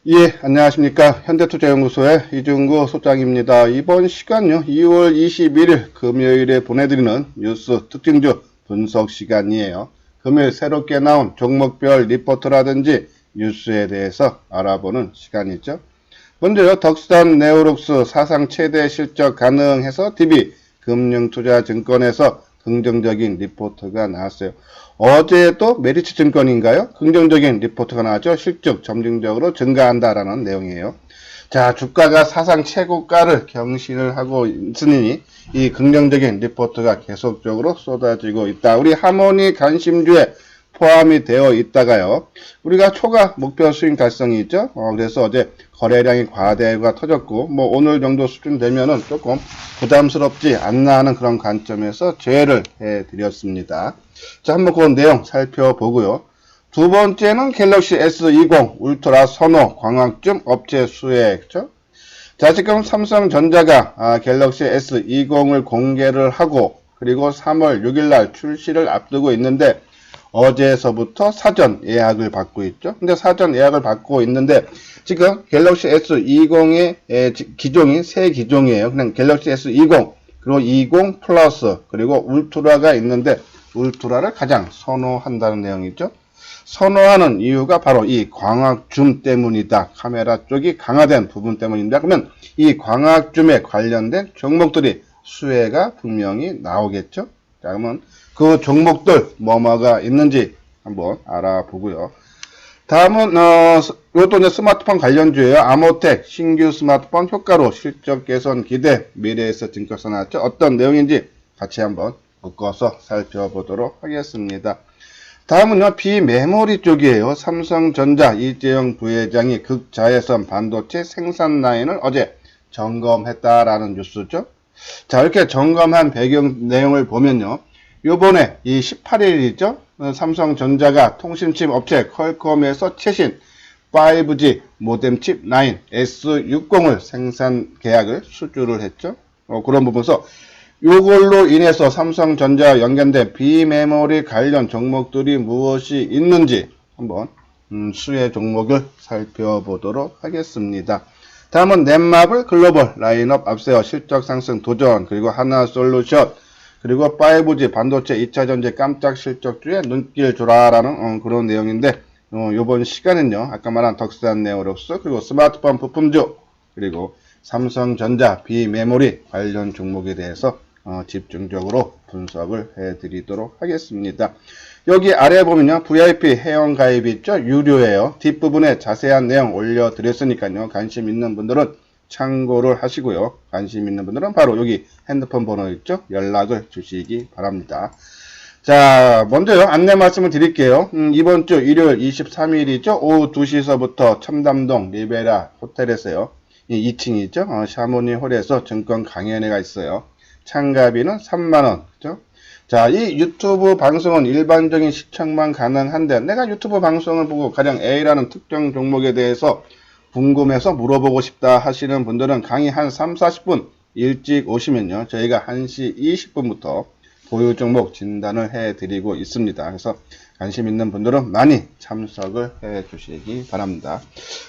예, 안녕하십니까. 현대투자연구소의 이중구 소장입니다. 이번 시간요, 2월 21일 금요일에 보내드리는 뉴스 특징주 분석 시간이에요. 금요일 새롭게 나온 종목별 리포트라든지 뉴스에 대해서 알아보는 시간이죠. 먼저요, 덕산 네오룩스 사상 최대 실적 가능해서 DB 금융투자증권에서 긍정적인 리포트가 나왔어요. 어제도 메리츠증권인가요? 긍정적인 리포트가 나왔죠. 실적 점진적으로 증가한다라는 내용이에요. 자, 주가가 사상 최고가를 경신을 하고 있으니 이 긍정적인 리포트가 계속적으로 쏟아지고 있다. 우리 하모니 관심주에 포함이 되어 있다가요. 우리가 초과 목표 수익 달성이 있죠. 그래서 어제 거래량이 과대가 터졌고, 뭐 오늘 정도 수준 되면은 조금 부담스럽지 않나 하는 그런 관점에서 제외를 해드렸습니다. 자, 한번 그 내용 살펴보고요. 두 번째는 갤럭시 S20 울트라 선호 광학줌 업체 수혜죠. 자, 지금 삼성전자가 갤럭시 S20을 공개를 하고, 그리고 3월 6일날 출시를 앞두고 있는데, 어제서부터 사전 예약을 받고 있죠. 근데 사전 예약을 받고 있는데 지금 갤럭시 S20의 기종이 세 기종이에요. 그냥 갤럭시 S20 그리고 20 플러스 그리고 울트라가 있는데 울트라를 가장 선호한다는 내용이죠. 선호하는 이유가 바로 이 광학줌 때문이다. 카메라 쪽이 강화된 부분 때문입니다. 그러면 이 광학줌에 관련된 종목들이 수혜가 분명히 나오겠죠. 자, 그러면 그 종목들 뭐가 있는지 한번 알아보고요. 다음은 이것도 이제 스마트폰 관련주예요. 아모텍 신규 스마트폰 효과로 실적 개선 기대 미래에서 증권사 나왔죠. 어떤 내용인지 같이 한번 묶어서 살펴보도록 하겠습니다. 다음은요, 비메모리 쪽이에요. 삼성전자 이재용 부회장이 극자외선 반도체 생산 라인을 어제 점검했다라는 뉴스죠. 자, 이렇게 점검한 배경 내용을 보면요. 요번에 이 18일이죠. 삼성전자가 통신칩 업체 퀄컴에서 최신 5G 모뎀칩 9 S60을 생산 계약을 수주를 했죠. 그런 부분에서 요걸로 인해서 삼성전자 연관된 비메모리 관련 종목들이 무엇이 있는지 한번 수혜 종목을 살펴보도록 하겠습니다. 다음은 넷마블 글로벌 라인업 앞세워 실적 상승 도전, 그리고 하나솔루션, 그리고 5G 반도체 2차전지 깜짝 실적주에 눈길 줘라라는 그런 내용인데, 요번 시간은요, 아까 말한 덕산 네오룩스, 그리고 스마트폰 부품주, 그리고 삼성전자 비메모리 관련 종목에 대해서 집중적으로 분석을 해드리도록 하겠습니다. 여기 아래 보면요, VIP 회원 가입이 있죠. 유료예요. 뒷부분에 자세한 내용 올려드렸으니까요. 관심 있는 분들은 참고를 하시고요. 관심 있는 분들은 바로 여기 핸드폰 번호 있죠. 연락을 주시기 바랍니다. 자, 먼저요, 안내 말씀을 드릴게요. 이번 주 일요일 23일이죠. 오후 2시서부터 첨담동 리베라 호텔에서요. 2층이죠. 샤모니 홀에서 증권 강연회가 있어요. 참가비는 3만원. 그죠? 자, 이 유튜브 방송은 일반적인 시청만 가능한데, 내가 유튜브 방송을 보고 가령 A라는 특정 종목에 대해서 궁금해서 물어보고 싶다 하시는 분들은 강의 한 3, 40분 일찍 오시면요, 저희가 1시 20분부터 보유 종목 진단을 해드리고 있습니다. 그래서 관심 있는 분들은 많이 참석을 해 주시기 바랍니다.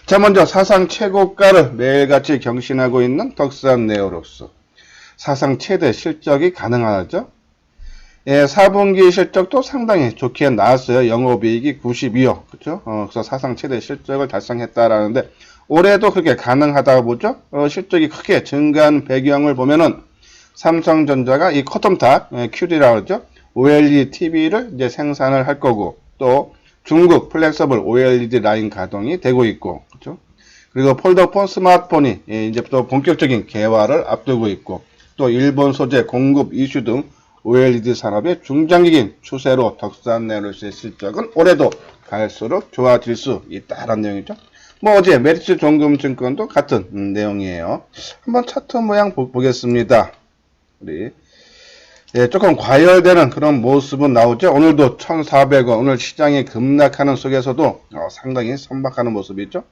자, 먼저 사상 최고가를 매일같이 경신하고 있는 덕산 네오룩스. 사상 최대 실적이 가능하죠. 예, 4분기 실적도 상당히 좋게 나왔어요. 영업이익이 92억. 그죠? 그래서 사상 최대 실적을 달성했다라는데, 올해도 그렇게 가능하다고 보죠? 실적이 크게 증가한 배경을 보면은, 삼성전자가 이 커텀탑, QD라고 그러죠? OLED TV를 이제 생산을 할 거고, 또 중국 플렉서블 OLED 라인 가동이 되고 있고, 그죠? 그리고 폴더폰 스마트폰이 이제 또 본격적인 개화를 앞두고 있고, 또 일본 소재 공급 이슈 등 OLED 산업의 중장기적인 추세로 덕산 네오룩스의 실적은 올해도 갈수록 좋아질 수 있다라는 내용이죠. 뭐 어제 메리츠 종금증권도 같은 내용이에요. 한번 차트 모양 보겠습니다. 우리 조금 과열되는 그런 모습은 나오죠. 오늘도 1,400원, 오늘 시장이 급락하는 속에서도 상당히 선박하는 모습이죠.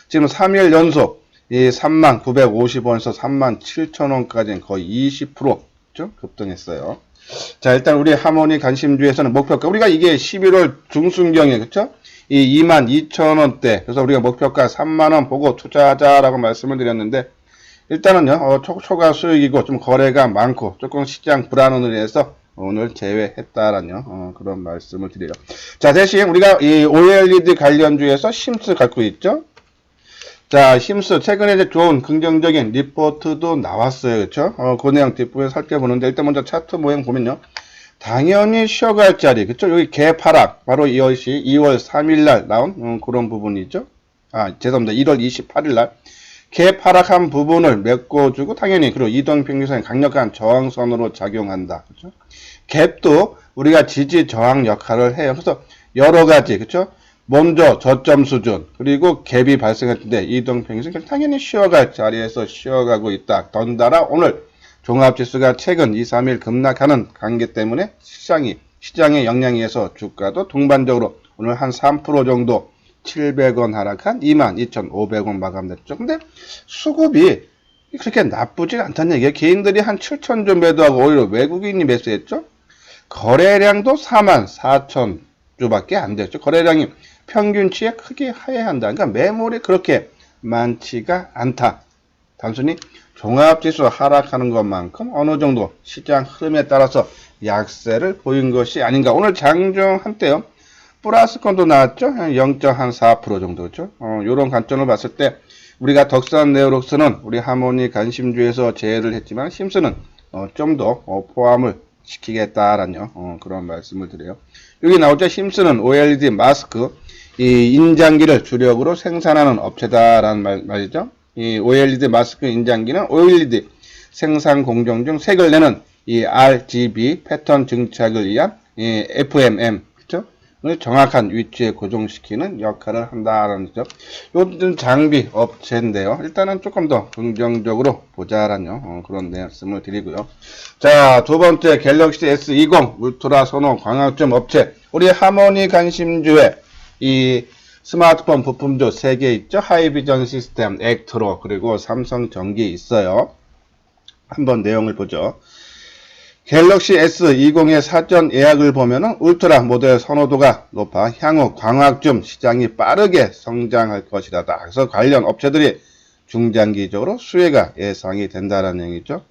지금 3일 연속 이 3950원에서 37,000원까지 거의 20% 급등했어요. 자, 일단 우리 하모니 관심주에서는 목표가, 우리가 이게 11월 중순경에, 그쵸? 이 22,000원대. 그래서 우리가 목표가 3만원 보고 투자하자라고 말씀을 드렸는데, 일단은요, 초과 수익이고 좀 거래가 많고 조금 시장 불안을 위해서 오늘 제외했다라는 그런 말씀을 드려요. 자, 대신 우리가 이 OLED 관련주에서 심스 갖고 있죠. 자, 심스 최근에 이제 좋은 긍정적인 리포트도 나왔어요. 그렇죠? 그 내용 뒷부분에 살펴보는데 일단 먼저 차트 모양 보면요. 당연히 쉬어갈 자리. 그렇죠? 여기 개파락 바로 이것이 2월 3일 날 나온 그런 부분이죠. 죄송합니다. 1월 28일 날 개파락한 부분을 메꿔주고 당연히 그리고 이동평균선의 강력한 저항선으로 작용한다. 그렇죠? 갭도 우리가 지지 저항 역할을 해요. 그래서 여러 가지 그렇죠? 먼저 저점 수준 그리고 갭이 발생했는데 이동평균선 당연히 쉬어갈 자리에서 쉬어가고 있다. 덩달아 오늘 종합지수가 최근 2, 3일 급락하는 관계 때문에 시장의 영향에 의해서 주가도 동반적으로 오늘 한 3% 정도 700원 하락한 22,500원 마감됐죠. 근데 수급이 그렇게 나쁘지 않다는 얘기예요. 개인들이 한 7,000주 매도하고 오히려 외국인이 매수했죠. 거래량도 44,000주밖에 안 됐죠. 거래량이 평균치에 크게 하회한다. 그러니까 매물이 그렇게 많지가 않다. 단순히 종합지수 하락하는 것만큼 어느 정도 시장 흐름에 따라서 약세를 보인 것이 아닌가. 오늘 장중 한때요. 플러스권도 나왔죠. 0.4% 정도죠. 이런 관점을 봤을 때 우리가 덕산 네오록스는 우리 하모니 관심주에서 제외를 했지만 심스는 좀 더 포함을 시키겠다라는 그런 말씀을 드려요. 여기 나오죠. 심스는 OLED 마스크 이 인장기를 주력으로 생산하는 업체다라는 말이죠. 이 OLED 마스크 인장기는 OLED 생산 공정 중 색을 내는 이 RGB 패턴 증착을 위한 이 FMM 을 정확한 위치에 고정시키는 역할을 한다라는 점. 요즘 장비 업체인데요. 일단은 조금 더 긍정적으로 보자라는 그런 말씀을 드리고요. 자, 두 번째 갤럭시 S20 울트라 선호 광학점 업체. 우리 하모니 관심주에 이 스마트폰 부품주 3개 있죠. 하이비전 시스템, 액트로 그리고 삼성전기 있어요. 한번 내용을 보죠. 갤럭시 S20의 사전 예약을 보면은 울트라 모델 선호도가 높아 향후 광학줌 시장이 빠르게 성장할 것이다. 그래서 관련 업체들이 중장기적으로 수혜가 예상이 된다는 얘기죠.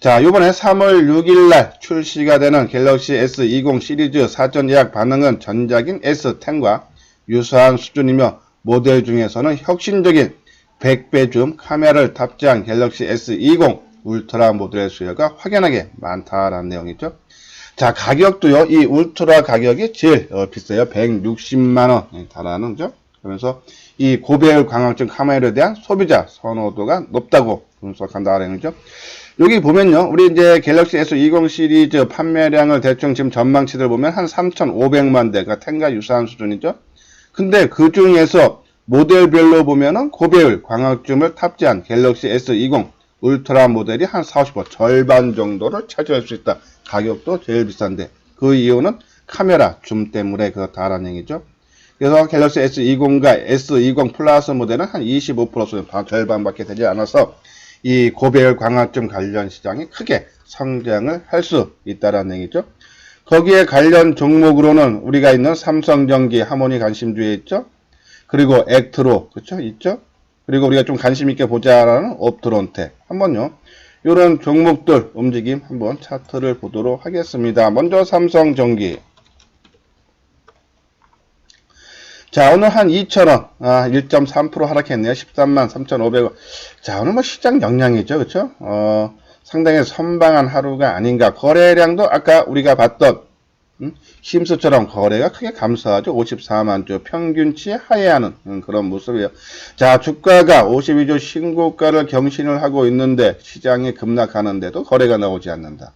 자, 이번에 3월 6일 날 출시가 되는 갤럭시 S20 시리즈 사전 예약 반응은 전작인 S10과 유사한 수준이며 모델 중에서는 혁신적인 100배 줌 카메라를 탑재한 갤럭시 S20 울트라 모델의 수요가 확연하게 많다라는 내용이죠. 자, 가격도요. 이 울트라 가격이 제일 비싸요. 160만원 달하는 거죠. 그러면서 이 고배율 광학점 카메라에 대한 소비자 선호도가 높다고 분석한다라는 거죠. 여기 보면요. 우리 이제 갤럭시 S20 시리즈 판매량을 대충 지금 전망치들 보면 한 3,500만 대, 그러니까 10과 유사한 수준이죠. 근데 그 중에서 모델별로 보면은 고배율 광학줌을 탑재한 갤럭시 S20 울트라 모델이 한 40%, 절반 정도를 차지할 수 있다. 가격도 제일 비싼데 그 이유는 카메라 줌 때문에 그렇다라는 얘기죠. 그래서 갤럭시 S20과 S20 플러스 모델은 한 25% 절반밖에 되지 않아서 이 고배율 광학줌 관련 시장이 크게 성장을 할 수 있다라는 얘기죠. 거기에 관련 종목으로는 우리가 있는 삼성전기 하모니 관심주에 있죠. 그리고 액트로 그렇죠 있죠. 그리고 우리가 좀 관심 있게 보자라는 옵트론텍 한번요. 이런 종목들 움직임 한번 차트를 보도록 하겠습니다. 먼저 삼성전기. 자, 오늘 한 2,000원, 1.3% 하락했네요. 13만 3,500원. 자, 오늘 뭐 시장 영향이죠. 그렇죠? 상당히 선방한 하루가 아닌가. 거래량도 아까 우리가 봤던 심스처럼 거래가 크게 감소하죠. 54만 주 평균치에 하회하는 그런 모습이에요. 자, 주가가 52주 신고가를 경신을 하고 있는데 시장이 급락하는데도 거래가 나오지 않는다.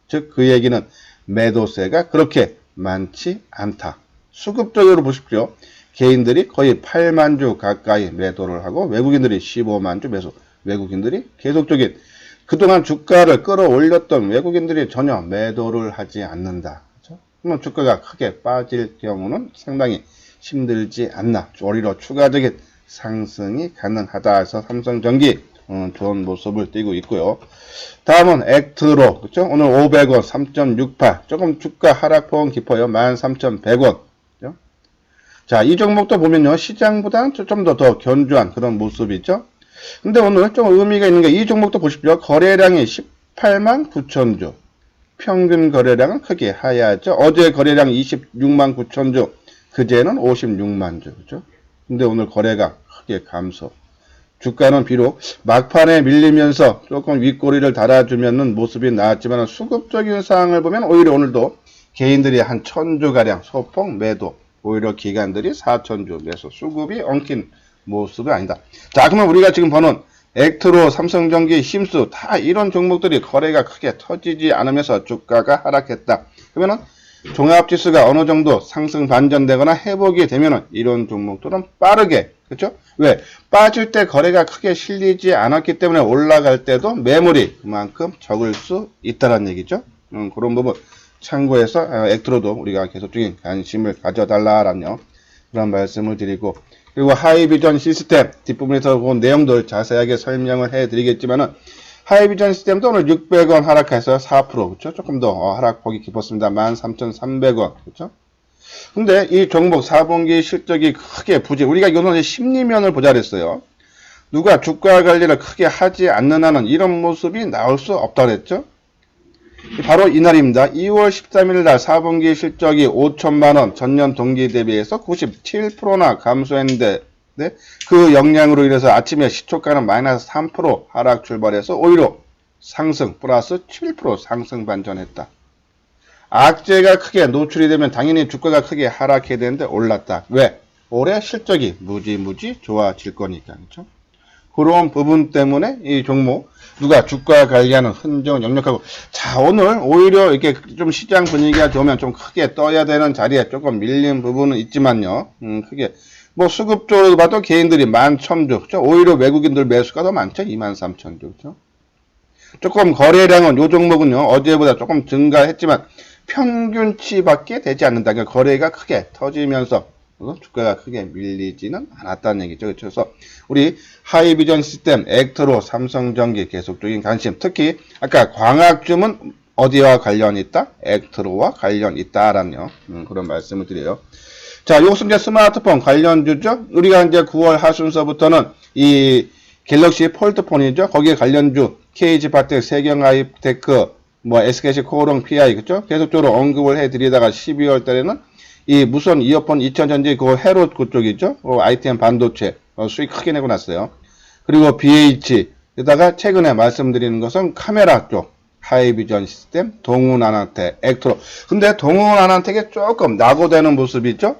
즉 그 얘기는 매도세가 그렇게 많지 않다. 수급적으로 보십시오. 개인들이 거의 8만 주 가까이 매도를 하고 외국인들이 15만 주 매수. 외국인들이 계속적인 그동안 주가를 끌어올렸던 외국인들이 전혀 매도를 하지 않는다. 그러면 주가가 크게 빠질 경우는 상당히 힘들지 않나. 오히려 추가적인 상승이 가능하다 해서 삼성전기 좋은 모습을 띄고 있고요. 다음은 액트로 그렇죠? 오늘 500원 3.68 조금 주가 하락폭은 깊어요. 13,100원. 그렇죠? 자, 이 종목도 보면요, 시장보다는 좀 더 견조한 그런 모습이죠. 근데 오늘 좀 의미가 있는 게 이 종목도 보십시오. 거래량이 18만 9천 주. 평균 거래량은 크게 하야죠. 어제 거래량 26만 9천 주. 그제는 56만 주. 그죠? 근데 오늘 거래가 크게 감소. 주가는 비록 막판에 밀리면서 조금 윗꼬리를 달아주면 모습이 나왔지만 수급적인 상황을 보면 오히려 오늘도 개인들이 한 1000주가량 소폭 매도, 오히려 기관들이 4000주 매수, 수급이 엉킨 모습이 아니다. 자, 그러면 우리가 지금 보는 액트로, 삼성전기, 힘수 다 이런 종목들이 거래가 크게 터지지 않으면서 주가가 하락했다. 그러면은 종합지수가 어느 정도 상승 반전되거나 회복이 되면은 이런 종목들은 빠르게, 그렇죠? 왜? 빠질 때 거래가 크게 실리지 않았기 때문에 올라갈 때도 매물이 그만큼 적을 수 있다는 얘기죠. 그런 부분 참고해서 액트로도 우리가 계속적인 관심을 가져달라라는 그런 말씀을 드리고, 그리고 하이비전 시스템 뒷부분에서 본 내용들 자세하게 설명을 해드리겠지만은 하이비전 시스템도 오늘 600원 하락해서 4%, 그렇죠? 조금 더 하락폭이 깊었습니다. 13,300원, 그렇죠? 근데 이 종목 4분기 실적이 크게 부진, 우리가 이거는 심리면을 보자 그랬어요. 누가 주가 관리를 크게 하지 않는 한은 이런 모습이 나올 수 없다 그랬죠? 바로 이날입니다. 2월 13일 날 4분기 실적이 5천만원, 전년 동기 대비해서 97%나 감소했는데, 네? 그 영향으로 인해서 아침에 시초가는 마이너스 3% 하락 출발해서 오히려 상승 플러스 7% 상승 반전했다. 악재가 크게 노출이 되면 당연히 주가가 크게 하락해야 되는데 올랐다. 왜? 올해 실적이 무지무지 좋아질 거니까. 그렇죠? 그런 부분 때문에 이 종목 누가 주가 관리하는 흔적은 역력하고, 자, 오늘 오히려 이렇게 좀 시장 분위기가 좋으면 좀 크게 떠야 되는 자리에 조금 밀린 부분은 있지만요. 크게 뭐 수급적으로 봐도 개인들이 11,000주, 그렇죠? 오히려 외국인들 매수가 더 많죠. 23,000주, 그렇죠? 조금 거래량은 요 종목은요 어제보다 조금 증가했지만 평균치밖에 되지 않는다. 그러니까 거래가 크게 터지면서 주가가 크게 밀리지는 않았다는 얘기죠. 그래서 우리 하이비전 시스템, 액트로, 삼성전기 계속적인 관심, 특히 아까 광학줌은 어디와 관련이 있다? 액트로와 관련이 있다라는 그런 말씀을 드려요. 자, 요것은 이제 스마트폰 관련주죠. 우리가 이제 9월 하순서부터는 이 갤럭시 폴드폰이죠. 거기에 관련주 KG바텍, 세경하이테크, 뭐 SKC 코오롱 PI, 그죠? 계속적으로 언급을 해드리다가 12월 달에는 이 무선 이어폰 2000전지 그 헤롯 그쪽이죠. ITM 반도체 수익 크게 내고 났어요. 그리고 BH, 게다가 최근에 말씀드리는 것은 카메라 쪽 하이비전 시스템, 동훈아나텍, 액트로. 근데 동훈아나텍에 조금 낙오되는 모습이죠.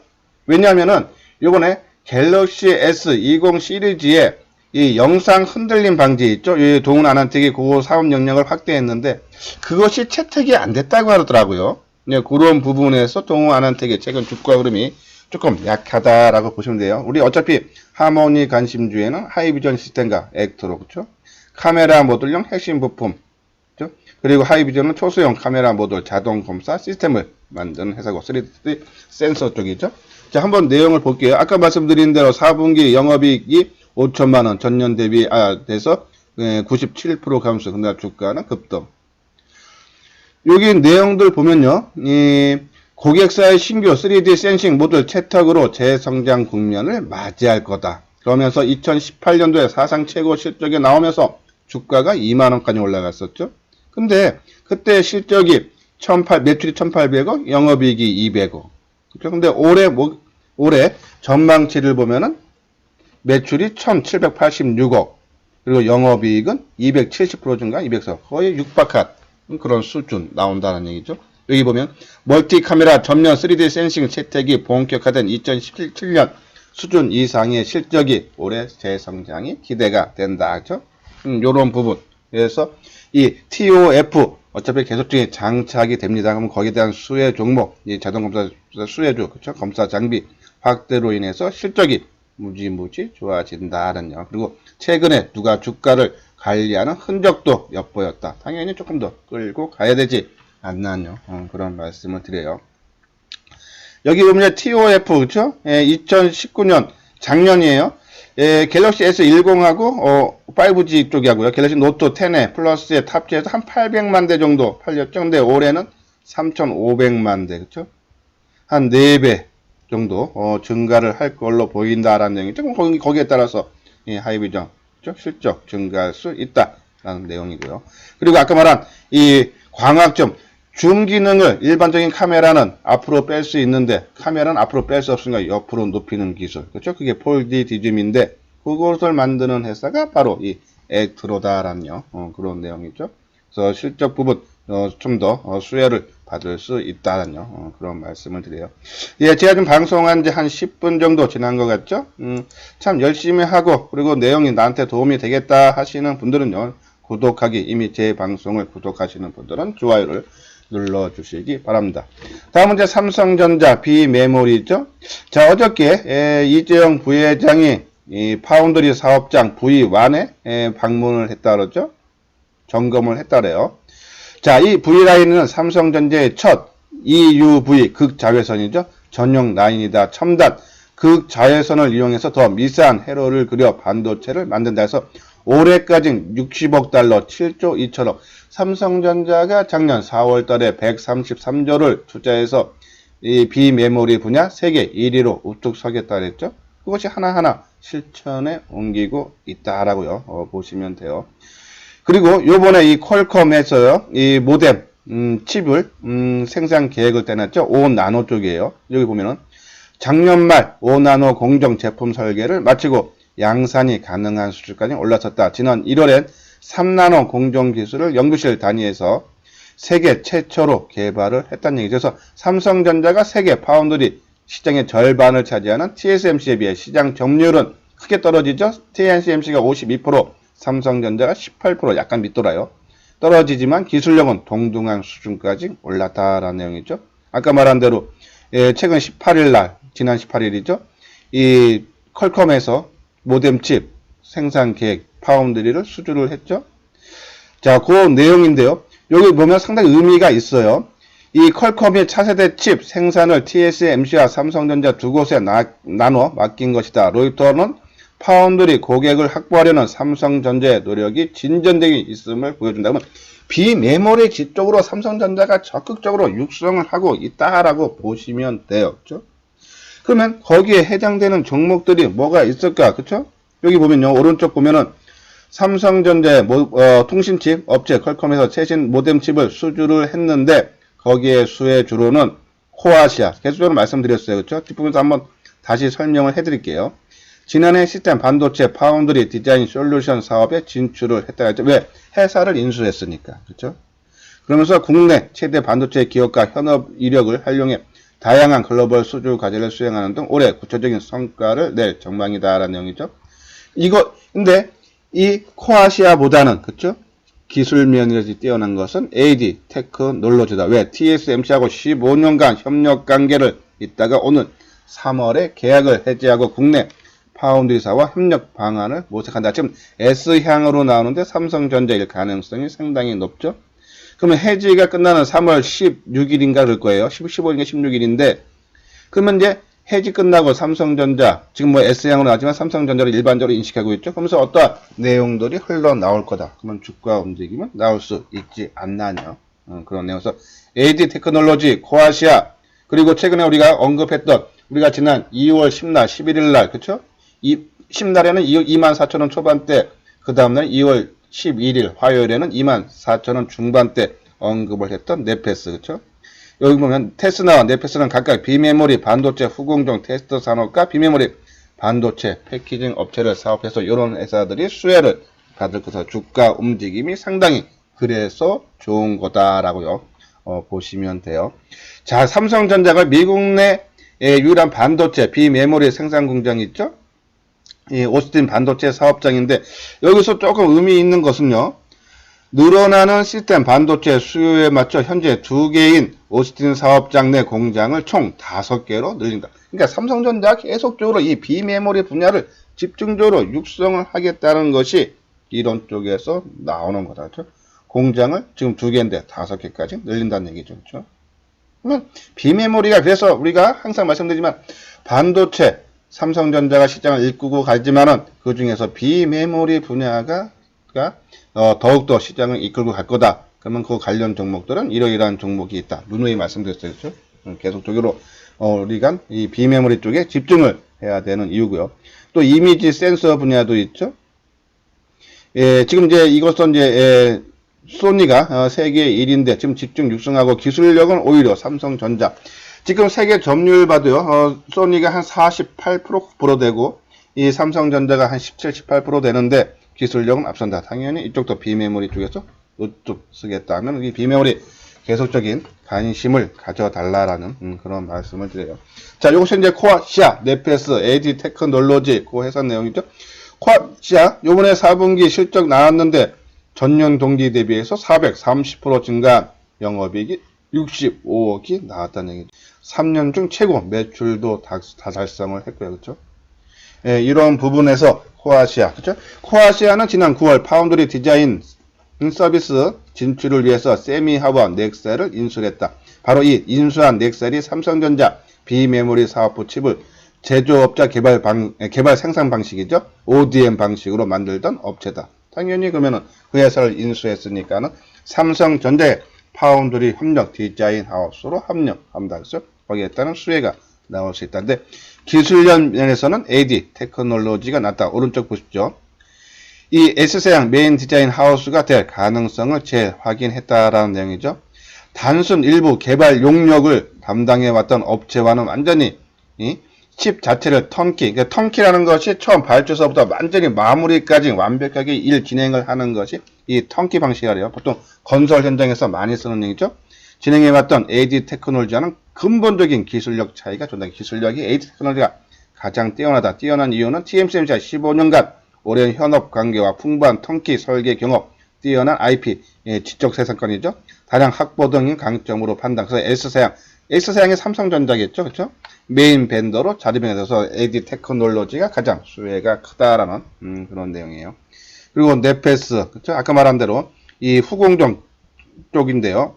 왜냐하면은 요번에 갤럭시 S20 시리즈에 이 영상 흔들림 방지 있죠. 이 동훈아나텍이 그 사업 영역을 확대했는데 그것이 채택이 안 됐다고 하더라고요. 네, 그런 부분에서 동훈아나텍의 최근 주가 흐름이 조금 약하다라고 보시면 돼요. 우리 어차피 하모니 관심주에는 하이비전 시스템과 액트로, 그렇죠? 카메라 모듈형 핵심 부품, 그렇죠? 그리고 하이비전은 초소형 카메라 모듈 자동 검사 시스템을 만드는 회사고 3D 센서 쪽이죠. 자, 한번 내용을 볼게요. 아까 말씀드린 대로 4분기 영업이익이 5천만원 전년 대비 돼서 97% 감소. 근데 주가는 급등. 여기 내용들 보면요, 이 고객사의 신규 3D 센싱 모듈 채택으로 재성장 국면을 맞이할 거다. 그러면서 2018년도에 사상 최고 실적이 나오면서 주가가 2만원까지 올라갔었죠. 근데 그때 실적이 매출이 1,800억, 영업이익이 200억. 그렇죠? 근데 올해 전망치를 보면은 매출이 1,786억, 그리고 영업이익은 270% 증가, 200억, 거의 육박한 그런 수준 나온다는 얘기죠. 여기 보면 멀티 카메라 전면 3D 센싱 채택이 본격화된 2017년 수준 이상의 실적이 올해 재성장이 기대가 된다. 그렇죠? 요런 부분. 그래서 이 TOF 어차피 계속적인 장착이 됩니다. 그러면 거기에 대한 수혜 종목, 이 자동검사 수혜주, 그렇죠? 검사 장비 확대로 인해서 실적이 무지무지 좋아진다는 요. 그리고 최근에 누가 주가를 관리하는 흔적도 엿보였다. 당연히 조금 더 끌고 가야 되지 않나요? 그런 말씀을 드려요. 여기 보면 TOF, 그렇죠? 2019년 작년이에요. 갤럭시 S10하고 5G 쪽이 하고요. 갤럭시 노트 10에 플러스에 탑재해서 한 800만 대 정도 팔렸죠. 근데 올해는 3,500만 대, 그렇죠? 한 4배 정도 증가를 할 걸로 보인다라는 내용이죠. 거기에 따라서 하이비전 실적 증가할 수 있다라는 내용이고요. 그리고 아까 말한 이 광학점 줌 기능을 일반적인 카메라는 앞으로 뺄 수 있는데 카메라는 앞으로 뺄 수 없으니까 옆으로 높이는 기술, 그렇죠? 그게 폴디 디즘인데 그것을 만드는 회사가 바로 이 액트로다라는 그런 내용이죠. 그래서 실적 부분 좀 더 수혜를 받을 수 있다는 그런 말씀을 드려요. 예, 제가 좀 방송한 지 한 10분 정도 지난 것 같죠? 참 열심히 하고 그리고 내용이 나한테 도움이 되겠다 하시는 분들은요, 구독하기, 이미 제 방송을 구독하시는 분들은 좋아요를 눌러주시기 바랍니다. 다음은 이제 삼성전자 비메모리죠. 자, 어저께 이재용 부회장이 이 파운드리 사업장 V1에 방문을 했다 그러죠. 점검을 했다 그래요. 자, 이 V라인은 삼성전자의 첫 EUV 극자외선이죠. 전용 라인이다. 첨단 극자외선을 이용해서 더 미세한 회로를 그려 반도체를 만든다 해서 올해까지 60억 달러, 7조 2천억. 삼성전자가 작년 4월 달에 133조를 투자해서 이 비메모리 분야 세계 1위로 우뚝 서겠다 그랬죠. 그것이 하나하나 실천에 옮기고 있다라고요. 보시면 돼요. 그리고 요번에 이 퀄컴에서요, 이 모뎀, 칩을, 생산 계획을 떼놨죠. 5나노 쪽이에요. 여기 보면은 작년 말 5나노 공정 제품 설계를 마치고 양산이 가능한 수준까지 올라섰다. 지난 1월엔 3나노 공정 기술을 연구실 단위에서 세계 최초로 개발을 했다는 얘기죠. 그래서 삼성전자가 세계 파운드리 시장의 절반을 차지하는 TSMC에 비해 시장 점유율은 크게 떨어지죠. TSMC가 52%, 삼성전자가 18%, 약간 밑돌아요. 떨어지지만 기술력은 동등한 수준까지 올랐다라는 내용이죠. 아까 말한 대로 최근 18일 날, 지난 18일이죠. 이 퀄컴에서 모뎀칩 생산 계획 파운드리를 수주를 했죠. 자, 그 내용인데요. 여기 보면 상당히 의미가 있어요. 이 퀄컴이 차세대 칩 생산을 TSMC와 삼성전자 두 곳에 나눠 맡긴 것이다. 로이터는 파운드리 고객을 확보하려는 삼성전자의 노력이 진전되기 있음을 보여준다. 그러면 비메모리 쪽으로 삼성전자가 적극적으로 육성을 하고 있다라고 보시면 돼요. 그렇죠? 그러면 거기에 해당되는 종목들이 뭐가 있을까? 그렇죠? 여기 보면요. 오른쪽 보면은 삼성전자의 통신칩 업체 퀄컴에서 최신 모뎀칩을 수주를 했는데 거기에 수혜 주로는 코아시아. 계속적으로 말씀드렸어요. 그렇죠? 뒷부분에서 한번 다시 설명을 해드릴게요. 지난해 시스템 반도체 파운드리 디자인 솔루션 사업에 진출을 했다 했죠. 왜? 회사를 인수했으니까. 그렇죠? 그러면서 국내 최대 반도체 기업과 현업 이력을 활용해 다양한 글로벌 수주 과제를 수행하는 등 올해 구체적인 성과를 낼 전망이다라는 내용이죠. 근데 이 코아시아보다는, 그쵸? 기술 면에서 뛰어난 것은 AD 테크놀로지다. 왜? TSMC하고 15년간 협력 관계를 있다가 오늘 3월에 계약을 해지하고 국내 파운드리사와 협력 방안을 모색한다. 지금 S향으로 나오는데 삼성전자일 가능성이 상당히 높죠. 그러면 해지가 끝나는 3월 16일인가 그럴 거예요. 15일인가 16일인데 그러면 이제 해지 끝나고 삼성전자 지금 뭐 S향으로 나왔지만 삼성전자를 일반적으로 인식하고 있죠. 그러면서 어떠한 내용들이 흘러나올 거다. 그러면 주가 움직이면 나올 수 있지 않나요. 그런 내용에서 AD 테크놀로지, 코아시아 그리고 최근에 우리가 언급했던 우리가 지난 2월 10날, 11일 날 그쵸? 10날에는 24,000원 초반대 그 다음날 2월 11일 화요일에는 24,000원 중반대 언급을 했던 네페스 그쵸? 여기 보면 테스나와 네페스는 각각 비메모리 반도체 후공정 테스트 산업과 비메모리 반도체 패키징 업체를 사업해서 이런 회사들이 수혜를 받을 것으로 주가 움직임이 상당히 그래서 좋은 거다라고요. 보시면 돼요. 자, 삼성전자가 미국 내 유일한 반도체 비메모리 생산 공장이 있죠. 이 오스틴 반도체 사업장인데 여기서 조금 의미 있는 것은요. 늘어나는 시스템 반도체 수요에 맞춰 현재 2개인 오스틴 사업장 내 공장을 총 5개로 늘린다. 그러니까 삼성전자가 계속적으로 이 비메모리 분야를 집중적으로 육성을 하겠다는 것이 이런 쪽에서 나오는 거다. 그렇죠? 공장을 지금 2개인데 5개까지 늘린다는 얘기죠. 그렇죠? 그러면 비메모리가 그래서 우리가 항상 말씀드리지만 반도체 삼성전자가 시장을 이끌고 가지만은 그 중에서 비메모리 분야가 더욱더 시장을 이끌고 갈 거다. 그러면 그 관련 종목들은 이러이러한 종목이 있다. 누누이 말씀드렸어요. 그렇죠? 계속적으로 우리가 이 비메모리 쪽에 집중을 해야 되는 이유고요. 또 이미지 센서 분야도 있죠. 예, 지금 이제 이것은 이제 소니가 세계 1위인데 지금 집중 육성하고 기술력은 오히려 삼성전자. 지금 세계 점유율 봐도요, 소니가 한 48% 되고 이 삼성전자가 한 17, 18% 되는데 기술력은 앞선다. 당연히 이쪽도 비메모리 쪽에서 이쪽 쓰겠다 하면 이 비메모리 계속적인 관심을 가져달라라는 그런 말씀을 드려요. 자, 요것이 이제 코아시아, 네페스, AD 테크놀로지 그 회사 내용이죠. 코아시아 요번에 4분기 실적 나왔는데 전년 동기 대비해서 430% 증가한 영업이익이 65억이 나왔다는 얘기죠. 3년 중 최고 매출도 다 달성을 했고요. 그렇죠? 예, 이런 부분에서 코아시아, 그렇죠? 코아시아는 지난 9월 파운드리 디자인 서비스 진출을 위해서 세미하와 넥셀을 인수했다. 바로 이 인수한 넥셀이 삼성전자 비메모리 사업부 칩을 제조업자 개발 생산 방식이죠. ODM 방식으로 만들던 업체다. 당연히 그러면은 그 회사를 인수했으니까는 삼성전자의 파운드리 협력 디자인 하우스로 합력합니다. 그래서 거기에 따른 수혜가 나올 수 있다는데 기술력 면에서는 AD 테크놀로지가 낫다. 오른쪽 보십시오. 이 S사양 메인 디자인 하우스가 될 가능성을 재확인했다라는 내용이죠. 단순 일부 개발 용역을 담당해왔던 업체와는 완전히 이 칩 자체를 턴키, 그러니까 턴키라는 것이 처음 발주서부터 완전히 마무리까지 완벽하게 일 진행을 하는 것이 이 턴키 방식이래요. 보통 건설 현장에서 많이 쓰는 얘기죠. 진행해왔던 AD 테크놀로지와는 근본적인 기술력 차이가 존다. 기술력이 AD 테크놀로지가 가장 뛰어나다. 뛰어난 이유는 TSMC가 15년간 오랜 현업 관계와 풍부한 턴키 설계 경험, 뛰어난 IP, 지적 생산권이죠. 다량 확보 등의 강점으로 판단. 그래서 S사양이 삼성전자겠죠. 그렇죠? 메인 벤더로 자리매겨서 AD 테크놀로지가 가장 수혜가 크다라는 그런 내용이에요. 그리고 네페스, 그렇죠? 아까 말한 대로 이 후공정 쪽인데요.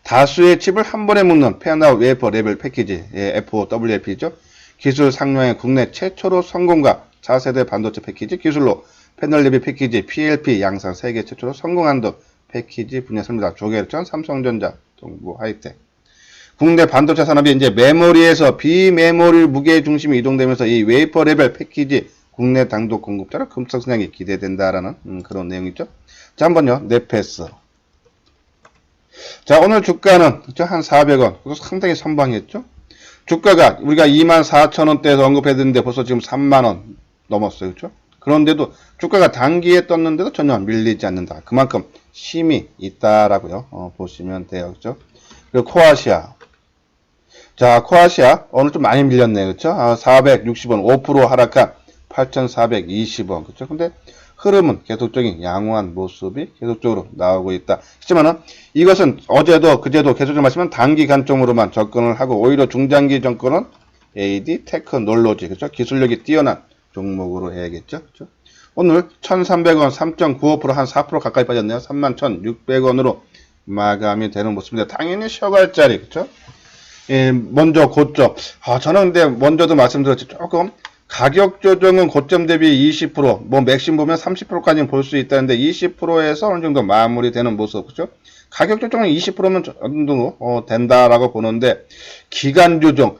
다수의 칩을 한 번에 묶는 팬아웃 웨이퍼 레벨 패키지, FOWLP죠. 기술 상용의 국내 최초로 성공과 4세대 반도체 패키지 기술로 패널 레벨 패키지 PLP 양산 세계 최초로 성공한 등 패키지 분야입니다. 조계천, 삼성전자, 동부 하이텍. 국내 반도체 산업이 이제 메모리에서 비메모리 무게 중심이 이동되면서 이 웨이퍼 레벨 패키지 국내 단독 공급자로 급성장이 기대된다라는 그런 내용이죠. 자, 한번요. 네페스. 자, 오늘 주가는 그렇죠? 한 400원. 그래서 상당히 선방했죠. 주가가 우리가 24,000원대에서 언급했는데 벌써 지금 3만원 넘었어요. 그렇죠? 그런데도 주가가 단기에 떴는데도 전혀 밀리지 않는다. 그만큼 힘이 있다라고요. 보시면 돼요. 그렇죠? 그리고 코아시아. 자, 코아시아 오늘 좀 많이 밀렸네요. 그렇죠? 460원 5% 하락한 8,420원. 그렇죠? 근데 흐름은 계속적인 양호한 모습이 계속적으로 나오고 있다. 하지만은 이것은 어제도 그제도 계속적으로 말씀은 단기 관점으로만 접근을 하고 오히려 중장기 접근은 AD 테크놀로지, 그렇죠? 기술력이 뛰어난 종목으로 해야겠죠. 그렇죠? 오늘 1,300원 3.95% 한 4% 가까이 빠졌네요. 31,600원으로 마감이 되는 모습인데 당연히 쉬어갈 자리, 그렇죠? 예, 먼저 고점. 저는 근데 먼저도 말씀드렸죠. 조금 가격 조정은 고점 대비 20%, 뭐 맥심 보면 30%까지는 볼 수 있다는데 20%에서 어느 정도 마무리되는 모습, 그렇죠? 가격 조정은 20%면 어느 정도 된다라고 보는데 기간 조정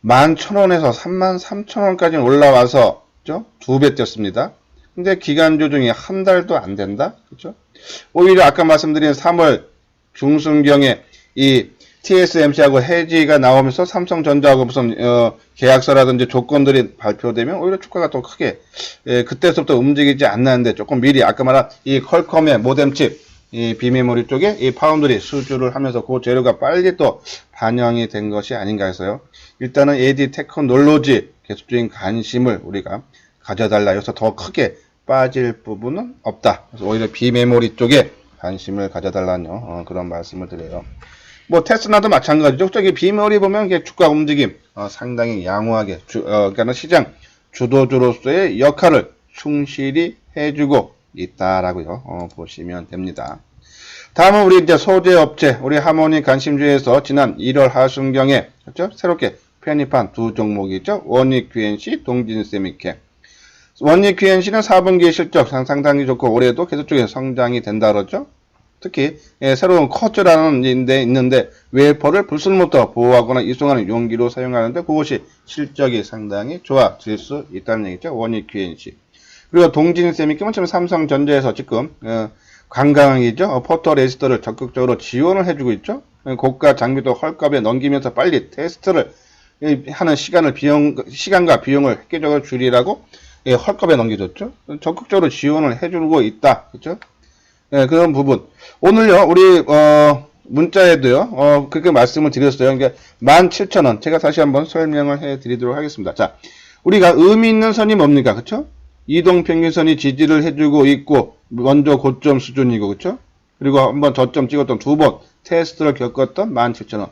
11,000원에서 33,000원까지 올라와서 그렇죠? 2배 뛰었습니다. 근데 기간 조정이 한 달도 안 된다, 그렇죠? 오히려 아까 말씀드린 3월 중순경에 이 TSMC하고 해지가 나오면서 삼성전자하고 무슨 계약서라든지 조건들이 발표되면 오히려 주가가 더 크게 그때서부터 움직이지 않는데 조금 미리 아까 말한 이 퀄컴의 모뎀칩 이 비메모리 쪽에 이 파운드리 수주를 하면서 그 재료가 빨리 또 반영이 된 것이 아닌가 해서요. 일단은 AD 테크놀로지 계속적인 관심을 우리가 가져달라 해서 더 크게 빠질 부분은 없다. 그래서 오히려 비메모리 쪽에 관심을 가져달라는 그런 말씀을 드려요. 뭐 테스라도 마찬가지죠. 저기 비메모리 보면 주가 움직임 상당히 양호하게 그러니까 시장 주도주로서의 역할을 충실히 해주고 있다라고요. 보시면 됩니다. 다음은 우리 이제 소재 업체 우리 하모니 관심주에서 지난 1월 하순경에 그렇죠? 새롭게 편입한 두 종목이 있죠. 원익 QNC, 동진 세미캠. 원익 QNC는 4분기 실적 상당히 좋고 올해도 계속적인 성장이 된다 그러죠. 특히 새로운 커즈라는 데 있는데 웨이퍼를 불순부터 보호하거나 이송하는 용기로 사용하는데 그것이 실적이 상당히 좋아질 수 있다는 얘기죠. 원익 QNC. 그리고 동진세미킴은 지금 삼성전자에서 지금 관광이죠. 포토레지스트를 적극적으로 지원을 해주고 있죠. 고가 장비도 헐값에 넘기면서 빨리 테스트를 하는 시간과 비용을 획기적으로 줄이라고 헐값에 넘겨줬죠. 적극적으로 지원을 해주고 있다. 그렇죠? 그런 부분. 오늘요, 우리 문자에도요, 그렇게 말씀을 드렸어요. 그러니까 17,000원. 제가 다시 한번 설명을 해 드리도록 하겠습니다. 자, 우리가 의미 있는 선이 뭡니까? 그쵸? 이동평균선이 지지를 해주고 있고, 먼저 고점 수준이고, 그쵸? 그리고 한번 저점 찍었던 두 번 테스트를 겪었던 17,000원.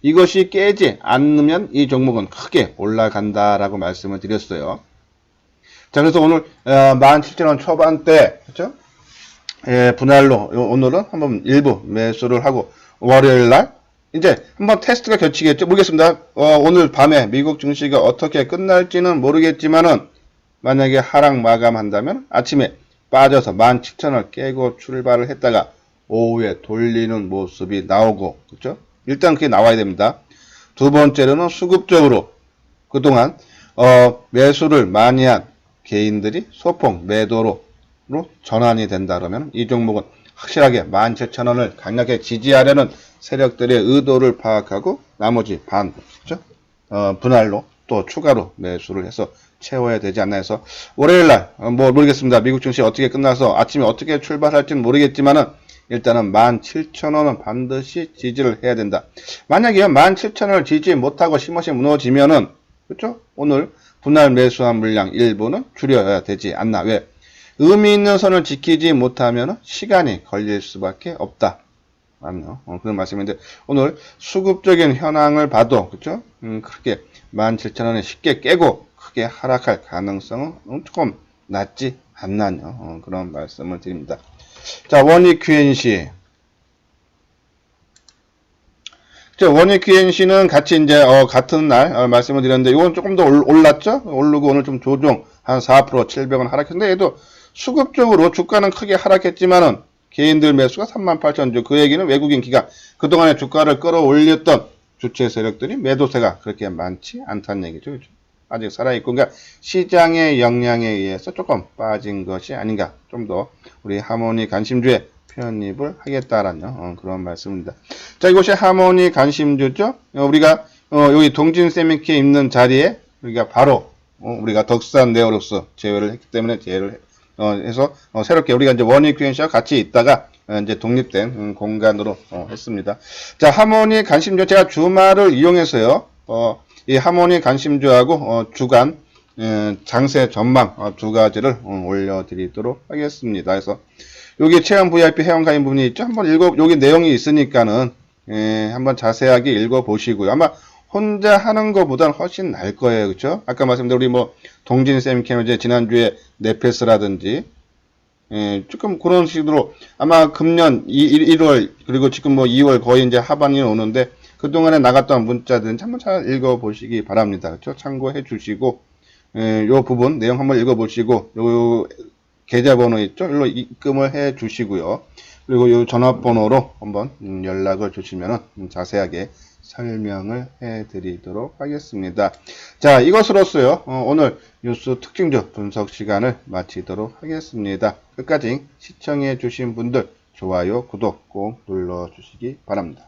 이것이 깨지 않으면 이 종목은 크게 올라간다라고 말씀을 드렸어요. 자, 그래서 오늘 17,000원 초반대, 그쵸? 분할로 오늘은 한번 일부 매수를 하고 월요일날 이제 한번 테스트가 겹치겠죠. 모르겠습니다. 오늘 밤에 미국 증시가 어떻게 끝날지는 모르겠지만은 만약에 하락 마감한다면 아침에 빠져서 17,000원을 깨고 출발을 했다가 오후에 돌리는 모습이 나오고, 그렇죠? 일단 그게 나와야 됩니다. 두 번째로는 수급적으로 그동안 매수를 많이 한 개인들이 소폭 매도로 전환이 된다 그러면 이 종목은 확실하게 17,000원을 강하게 지지하려는 세력들의 의도를 파악하고 나머지 반, 그렇죠? 분할로 또 추가로 매수를 해서 채워야 되지 않나 해서 월요일날 뭐 모르겠습니다. 미국 증시 어떻게 끝나서 아침에 어떻게 출발할지는 모르겠지만은 일단은 17,000원은 반드시 지지를 해야 된다. 만약에 17,000원을 지지 못하고 심없이 무너지면은, 그렇죠? 오늘 분할 매수한 물량 일부는 줄여야 되지 않나. 왜? 의미 있는 선을 지키지 못하면 시간이 걸릴 수밖에 없다. 맞나요? 그런 말씀인데 오늘 수급적인 현황을 봐도, 그렇죠? 크게 17,000원에 쉽게 깨고 크게 하락할 가능성은 조금 낮지 않나요? 그런 말씀을 드립니다. 자, 원익 QNC. 원익 QNC는 같이 이제 같은 날 말씀을 드렸는데 이건 조금 더 올랐죠? 오르고 오늘 좀 조정 한 4% 700원 하락했는데 얘도 수급적으로 주가는 크게 하락했지만은 개인들 매수가 38,000주. 그 얘기는 외국인 기관 그동안에 주가를 끌어올렸던 주체 세력들이 매도세가 그렇게 많지 않다는 얘기죠. 그렇죠? 아직 살아있고, 그러니까 시장의 영향에 의해서 조금 빠진 것이 아닌가. 좀 더 우리 하모니 관심주에 편입을 하겠다라는 그런 말씀입니다. 자, 이곳이 하모니 관심주죠. 우리가 여기 동진세미키에 있는 자리에 우리가 바로 우리가 덕산 네오룩스 제외를 했기 때문에 제외를 해서 새롭게 우리가 이제 원익 QNC와 같이 있다가 이제 독립된 공간으로 했습니다. 자, 하모니 관심주 제가 주말을 이용해서요. 이 하모니 관심주하고 주간 장세 전망 두 가지를 올려드리도록 하겠습니다. 그래서 여기 체험 VIP 회원 가입 부분이 있죠. 한번 여기 내용이 있으니까는 한번 자세하게 읽어보시고요. 아마 혼자 하는 것보다는 훨씬 나을 거예요. 그렇죠? 아까 말씀드린 우리 뭐 동진쌤 캐노제 지난주에 네페스라든지 조금 그런 식으로 아마 금년 1월 그리고 지금 뭐 2월 거의 이제 하반기에 오는데 그동안에 나갔던 문자들은 한번 잘 읽어보시기 바랍니다. 그렇죠? 참고해 주시고 요 부분 내용 한번 읽어보시고 요 계좌번호 있죠? 일로 입금을 해 주시고요. 그리고 요 전화번호로 한번 연락을 주시면 자세하게 설명을 해 드리도록 하겠습니다. 자, 이것으로서요 오늘 뉴스 특징주 분석 시간을 마치도록 하겠습니다. 끝까지 시청해 주신 분들 좋아요, 구독 꼭 눌러 주시기 바랍니다.